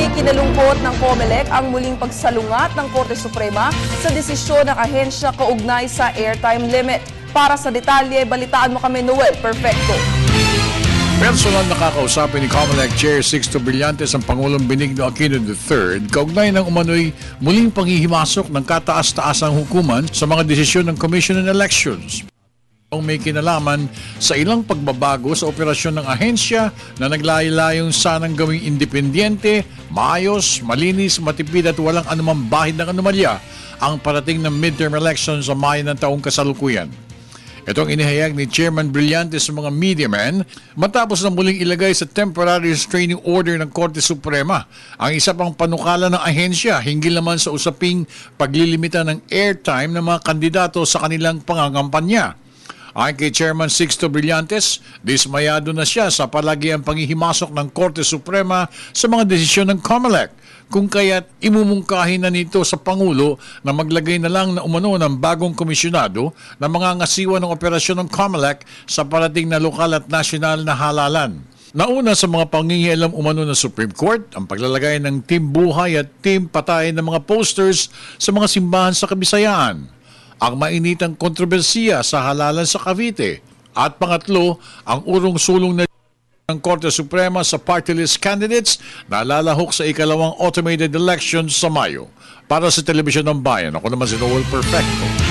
Ikinalungkot ng COMELEC ang muling pagsalungat ng Korte Suprema sa desisyon ng ahensya kaugnay sa airtime limit. Para sa detalye, balitaan mo kami, Noel Perfecto. Personal nakakausapin ni COMELEC Chair Sixto Brillantes ang Pangulong Benigno Aquino III kaugnay ng umano'y muling panghihimasok ng kataas-taasang hukuman sa mga desisyon ng Commission on Elections. Ang may kinalaman sa ilang pagbabago sa operasyon ng ahensya na naglaylayong sanang gawing independyente, maayos, malinis, matipid at walang anumang bahid ng anomalya ang parating ng midterm elections sa Mayo ng taong kasalukuyan. Itong inihayag ni Chairman Brillantes sa mga media men matapos na muling ilagay sa temporary restraining order ng Korte Suprema ang isa pang panukala ng ahensya hinggil naman sa usaping paglilimita ng airtime ng mga kandidato sa kanilang pangangampanya. Ayon kay Chairman Sixto Brillantes, dismayado na siya sa palagiang panghihimasok ng Korte Suprema sa mga desisyon ng COMELEC, kung kaya't imumungkahin na nito sa Pangulo na maglagay na lang na umano ng bagong komisyonado na mga ngasiwa ng operasyon ng COMELEC sa parating na lokal at nasyonal na halalan. Nauna sa mga pangingialam umano ng Supreme Court ang paglalagay ng Team Buhay at Team Patay ng mga posters sa mga simbahan sa Kabisayaan, ang mainitang kontrobersiya sa halalan sa Cavite, at pangatlo, ang urong-sulong na ng Korte Suprema sa party list candidates na lalahok sa ikalawang automated elections sa Mayo. Para sa Telebisyon ng Bayan, ako naman si Noel Perfecto.